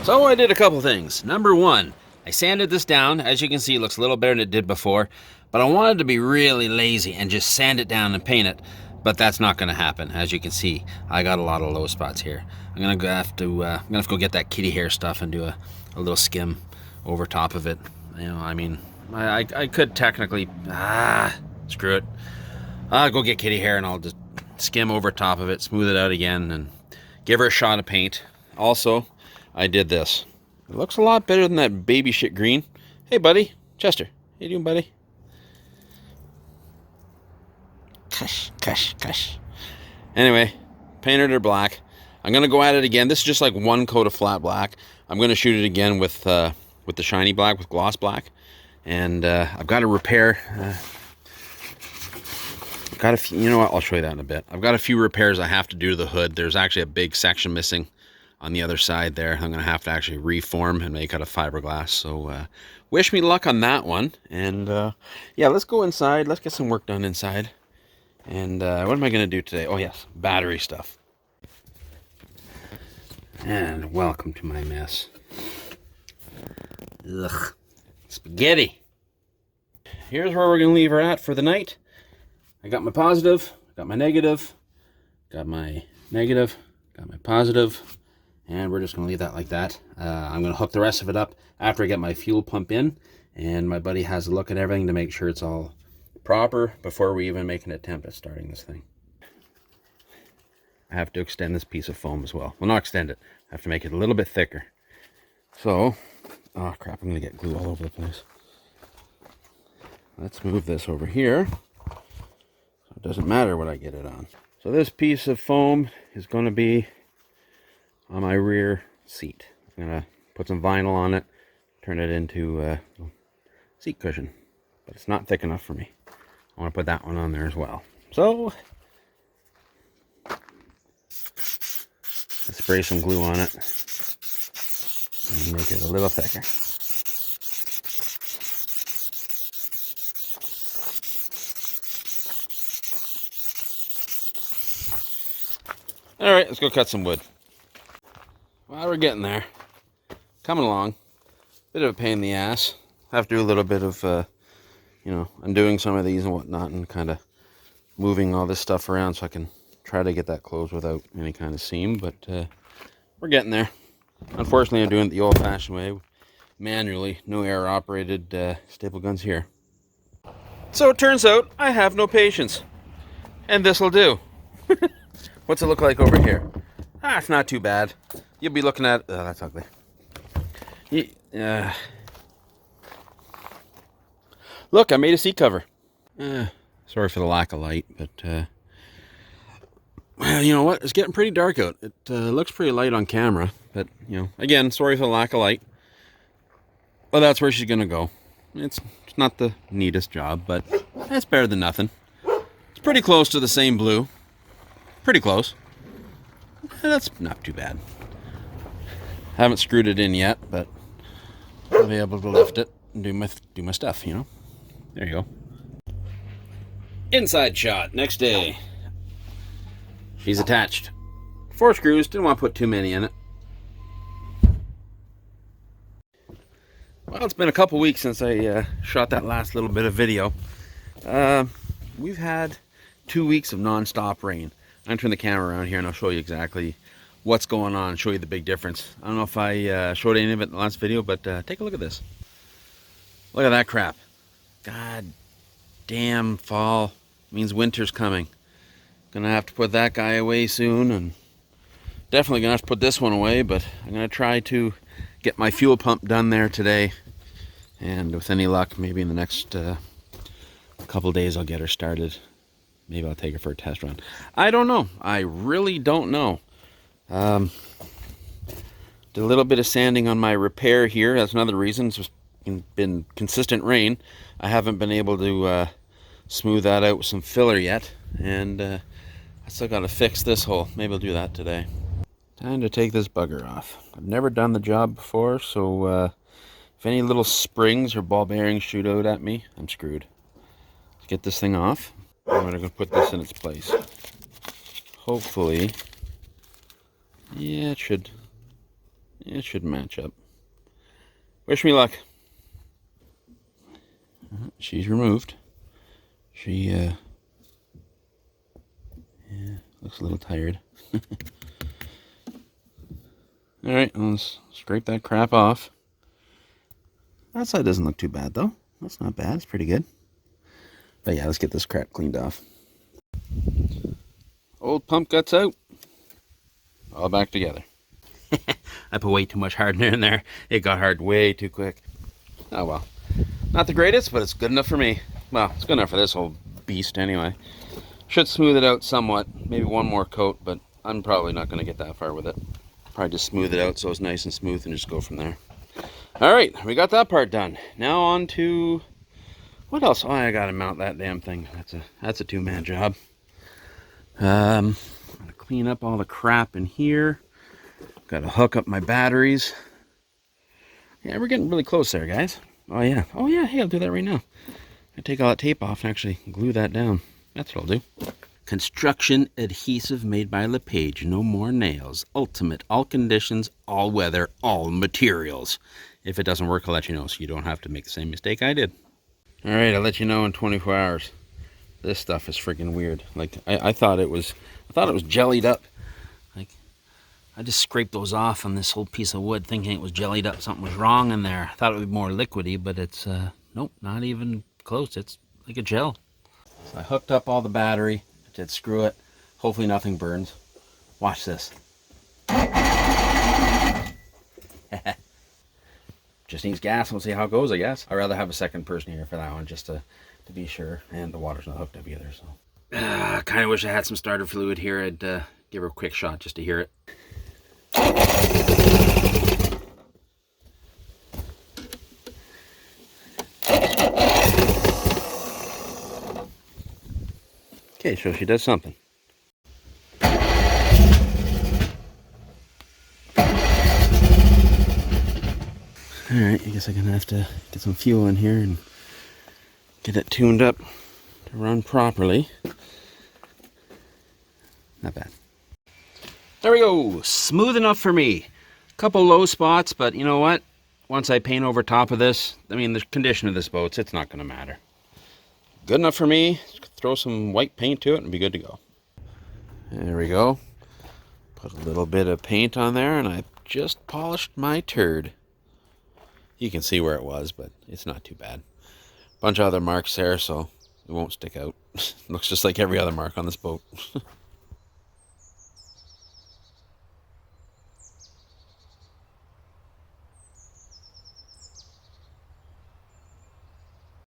So I did a couple things. Number one, I sanded this down. As you can see, it looks a little better than it did before, but I wanted to be really lazy and just sand it down and paint it, but that's not going to happen. As you can see, I got a lot of low spots here. I'm gonna have to go get that kitty hair stuff and do a little skim over top of it. You know, I mean, I could technically, screw it. I'll go get kitty hair and I'll just skim over top of it, smooth it out again, and give her a shot of paint. Also, I did this. It looks a lot better than that baby shit green. Hey, buddy. Chester. How you doing, buddy? Cush, cush, cush. Anyway, painted her black. I'm going to go at it again. This is just like one coat of flat black. I'm going to shoot it again with the shiny black, with gloss black. And I've got to repair... you know what? I'll show you that in a bit. I've got a few repairs I have to do to the hood. There's actually a big section missing on the other side there. I'm going to have to actually reform and make out of fiberglass. So wish me luck on that one. And yeah, let's go inside. Let's get some work done inside. And what am I going to do today? Oh yes, battery stuff. And welcome to my mess. Ugh, spaghetti. Here's where we're going to leave her at for the night. I got my positive, got my negative, got my negative, got my positive, and we're just going to leave that like that. I'm going to hook the rest of it up after I get my fuel pump in, and my buddy has a look at everything to make sure it's all proper before we even make an attempt at starting this thing. I have to extend this piece of foam as well. Well, not extend it. I have to make it a little bit thicker. So, oh crap, I'm going to get glue all over the place. Let's move this over here. So it doesn't matter what I get it on. So this piece of foam is going to be on my rear seat. I'm going to put some vinyl on it, turn it into a seat cushion. But it's not thick enough for me. I want to put that one on there as well. So, let's spray some glue on it and make it a little thicker. All right, let's go cut some wood. Well, we're getting there. Coming along. Bit of a pain in the ass. Have to do a little bit of, you know, undoing some of these and whatnot, and kind of moving all this stuff around so I can try to get that closed without any kind of seam. But we're getting there. Unfortunately, I'm doing it the old-fashioned way, manually. No air-operated staple guns here. So it turns out I have no patience, and this'll do. What's it look like over here? Ah, it's not too bad. You'll be looking at... Oh, that's ugly. Look, I made a seat cover. Sorry for the lack of light, but... well, you know what? It's getting pretty dark out. It looks pretty light on camera, but, you know, again, sorry for the lack of light. Well, that's where she's going to go. It's not the neatest job, but it's better than nothing. It's pretty close to the same blue. Pretty close. That's not too bad. Haven't screwed it in yet, but I'll be able to lift it and do my stuff, you know. There you go. Inside shot, next day. She's attached. 4 screws, didn't want to put too many in it. Well, it's been a couple weeks since I shot that last little bit of video. We've had 2 weeks of non-stop rain. I'm going to turn the camera around here and I'll show you exactly what's going on and show you the big difference. I don't know if I showed any of it in the last video, but take a look at this. Look at that crap. God damn, fall means winter's coming. Gonna have to put that guy away soon, and definitely gonna have to put this one away, but I'm gonna try to get my fuel pump done there today, and with any luck, maybe in the next couple days I'll get her started. Maybe I'll take her for a test run. I don't know. I really don't know. Did a little bit of sanding on my repair here. That's another reason. It's just been consistent rain. I haven't been able to smooth that out with some filler yet, and I still got to fix this hole. Maybe I'll do that today. Time to take this bugger off. I've never done the job before, so if any little springs or ball bearings shoot out at me, I'm screwed. Let's get this thing off. I'm going to put this in its place. Hopefully, yeah, it should It should match up. Wish me luck. She's removed. She, yeah, looks a little tired. Alright, let's scrape that crap off. That side doesn't look too bad, though. That's not bad. It's pretty good. But yeah, let's get this crap cleaned off. Old pump guts out. All back together. I put way too much hardener in there. It got hard way too quick. Oh well. Not the greatest, but it's good enough for me. Well, it's good enough for this whole beast anyway. Should smooth it out somewhat. Maybe one more coat, but I'm probably not going to get that far with it. Probably just smooth it out so it's nice and smooth and just go from there. Alright, we got that part done. Now on to... what else? Oh, I gotta mount that damn thing. That's a two-man job. I'm gonna clean up all the crap in here. Gotta hook up my batteries. Yeah, we're getting really close there, guys. Oh yeah. Oh yeah, hey, I'll do that right now. I take all that tape off and actually glue that down. That's what I'll do. Construction adhesive made by LePage. No more nails. Ultimate. All conditions, all weather, all materials. If it doesn't work, I'll let you know so you don't have to make the same mistake I did. Alright, I'll let you know in 24 hours. This stuff is freaking weird. Like, I thought it was jellied up. Like, I just scraped those off on this whole piece of wood thinking it was jellied up. Something was wrong in there. I thought it would be more liquidy, but it's, nope, not even close. It's like a gel. So I hooked up all the battery. I did screw it. Hopefully nothing burns. Watch this. Just needs gas. We'll see how it goes, I guess. I'd rather have a second person here for that one, just to be sure. And the water's not hooked up either, so. Kind of wish I had some starter fluid here. I'd give her a quick shot just to hear it. Okay, so she does something. Alright, I guess I'm gonna have to get some fuel in here and get it tuned up to run properly. Not bad. There we go! Smooth enough for me. Couple low spots, but you know what? Once I paint over top of this, I mean, the condition of this boat, it's not gonna matter. Good enough for me. Throw some white paint to it and be good to go. There we go. Put a little bit of paint on there and I just polished my turd. You can see where it was, but it's not too bad. Bunch of other marks there, so it won't stick out. Looks just like every other mark on this boat.